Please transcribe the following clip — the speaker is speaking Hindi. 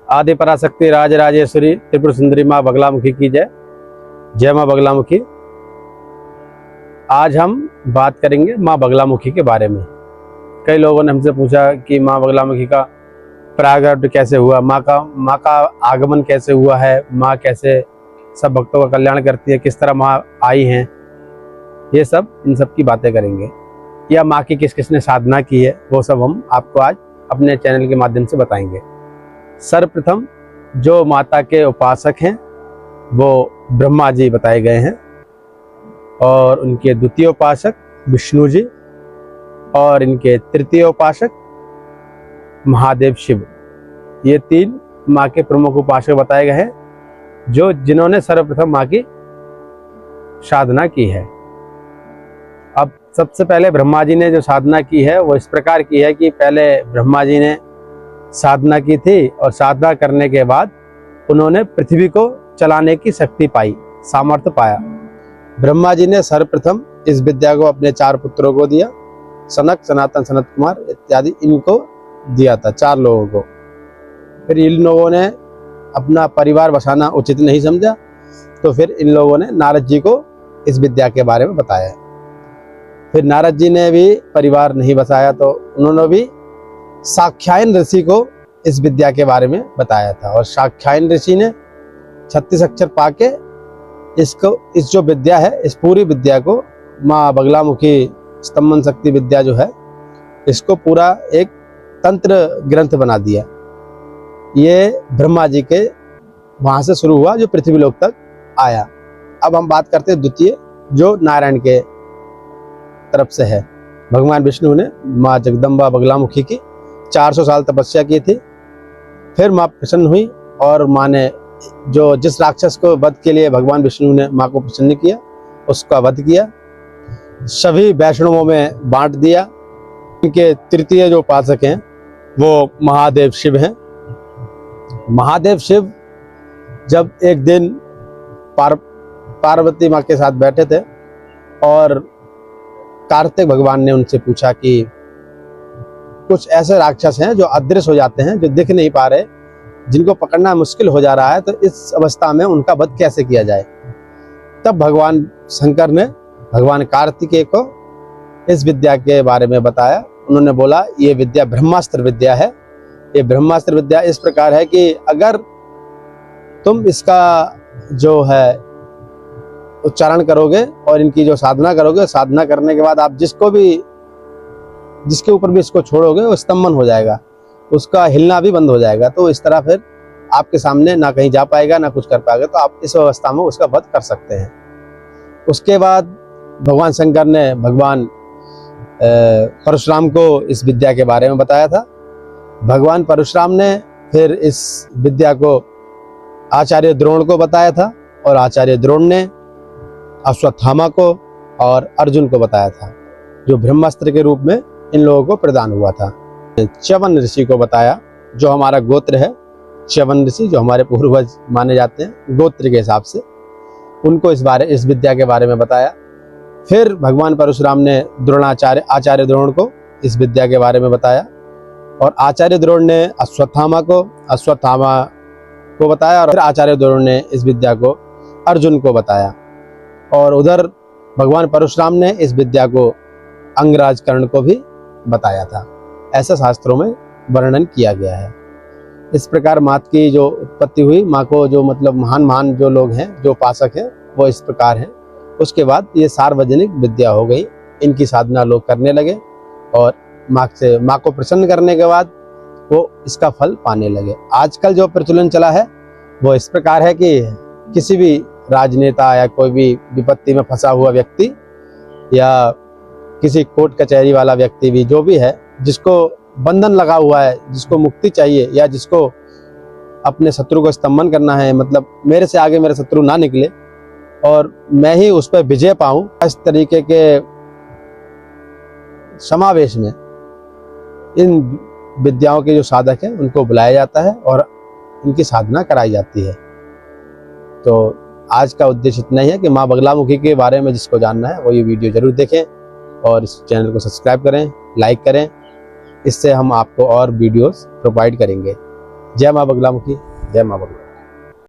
आदि पराशक्ति राज राजेश्वरी त्रिपुर सुंदरी माँ बगलामुखी की जय। जय माँ बगलामुखी। आज हम बात करेंगे माँ बगलामुखी के बारे में। कई लोगों ने हमसे पूछा कि माँ बगलामुखी का प्रागट्य कैसे हुआ, माँ का आगमन कैसे हुआ है, माँ कैसे सब भक्तों का कल्याण करती है, किस तरह माँ आई हैं, ये सब इन सब की बातें करेंगे। या माँ की किस किसने साधना की है, वो सब हम आपको आज अपने चैनल के माध्यम से बताएंगे। सर्वप्रथम जो माता के उपासक हैं वो ब्रह्मा जी बताए गए हैं, और उनके द्वितीय उपासक विष्णु जी, और इनके तृतीय उपासक महादेव शिव। ये तीन माँ के प्रमुख उपासक बताए गए हैं, जिन्होंने सर्वप्रथम माँ की साधना की है। अब सबसे पहले ब्रह्मा जी ने जो साधना की है वो इस प्रकार की है कि पहले ब्रह्मा जी ने साधना की थी, और साधना करने के बाद उन्होंने पृथ्वी को चलाने की शक्ति पाई, सामर्थ्य पाया। ब्रह्मा जी ने सर्वप्रथम इस विद्या को अपने 4 पुत्रों को दिया, सनक, सनातन, सनत कुमार इत्यादि, इनको दिया था 4 लोगों को। फिर इन लोगों ने अपना परिवार बसाना उचित नहीं समझा, तो फिर इन लोगों ने नारद जी को इस विद्या के बारे में बताया। फिर नारद जी ने भी परिवार नहीं बसाया, तो उन्होंने भी साख्यायन ऋषि को इस विद्या के बारे में बताया था, और साख्यायन ऋषि ने 36 अक्षर पाके इस जो विद्या है, इस पूरी विद्या को माँ बगलामुखी स्तंभन शक्ति विद्या जो है, इसको पूरा एक तंत्र ग्रंथ बना दिया। ये ब्रह्मा जी के वहां से शुरू हुआ, जो पृथ्वी लोक तक आया। अब हम बात करते हैं द्वितीय, जो नारायण के तरफ से है। भगवान विष्णु ने माँ जगदम्बा बगलामुखी की 400 साल तपस्या की थी। फिर माँ प्रसन्न हुई, और माँ ने जिस राक्षस को वध के लिए भगवान विष्णु ने माँ को प्रसन्न किया, उसका वध किया, सभी वैष्णवों में बांट दिया। इनके तृतीय जो उपासक हैं वो महादेव शिव हैं। महादेव शिव जब एक दिन पार्वती माँ के साथ बैठे थे, और कार्तिक भगवान ने उनसे पूछा कि कुछ ऐसे राक्षस हैं जो अदृश्य हो जाते हैं, जो दिख नहीं पा रहे, जिनको पकड़ना मुश्किल हो जा रहा है, तो इस अवस्था में उनका वध कैसे किया जाए। तब भगवान शंकर ने भगवान कार्तिकेय को इस विद्या के बारे में बताया। उन्होंने बोला ये विद्या ब्रह्मास्त्र विद्या है। ये ब्रह्मास्त्र विद्या इस प्रकार है कि अगर तुम इसका जो है उच्चारण करोगे और इनकी जो साधना करोगे, साधना करने के बाद आप जिसके ऊपर भी इसको छोड़ोगे वो स्तंभन हो जाएगा, उसका हिलना भी बंद हो जाएगा। तो इस तरह फिर आपके सामने ना कहीं जा पाएगा, ना कुछ कर पाएगा, तो आप इस अवस्था में उसका वध कर सकते हैं। उसके बाद भगवान शंकर ने भगवान परशुराम को इस विद्या के बारे में बताया था। भगवान परशुराम ने फिर इस विद्या को आचार्य द्रोण को बताया था, और आचार्य द्रोण ने अश्वत्थामा को और अर्जुन को बताया था, जो ब्रह्मास्त्र के रूप में इन लोगों को प्रदान हुआ था। च्यवन ऋषि को बताया, जो हमारा गोत्र है, च्यवन ऋषि जो हमारे पूर्वज माने जाते हैं गोत्र के हिसाब से, उनको इस विद्या के बारे में बताया। फिर भगवान परशुराम ने आचार्य द्रोण को इस विद्या के बारे में बताया, और आचार्य द्रोण ने अश्वत्थामा को बताया, और फिर आचार्य द्रोण ने इस विद्या को अर्जुन को बताया। और उधर भगवान परशुराम ने इस विद्या को अंगराज कर्ण को भी बताया था। ऐसा शास्त्रों में वर्णन किया गया है। इस प्रकार माँ की जो उत्पत्ति हुई, माँ को जो मतलब महान जो लोग हैं, जो उपासक हैं, वो इस प्रकार हैं। उसके बाद ये सार्वजनिक विद्या हो गई, इनकी साधना लोग करने लगे, और माँ को प्रसन्न करने के बाद वो इसका फल पाने लगे। आजकल जो प्रचलन चला है वो इस प्रकार है कि किसी भी राजनेता या कोई भी विपत्ति में फंसा हुआ व्यक्ति, या किसी कोर्ट कचहरी वाला व्यक्ति भी, जो भी है, जिसको बंधन लगा हुआ है, जिसको मुक्ति चाहिए, या जिसको अपने शत्रु को स्तंभन करना है, मतलब मेरे से आगे मेरे शत्रु ना निकले और मैं ही उस पर विजय पाऊं, इस तरीके के समावेश में इन विद्याओं के जो साधक हैं उनको बुलाया जाता है और इनकी साधना कराई जाती है। तो आज का उद्देश्य इतना ही है कि माँ बगलामुखी के बारे में जिसको जानना है वो ये वीडियो जरूर देखें, और इस चैनल को सब्सक्राइब करें, लाइक करें। इससे हम आपको और वीडियोस प्रोवाइड करेंगे। जय माँ बगलामुखी, जय माँ बगला।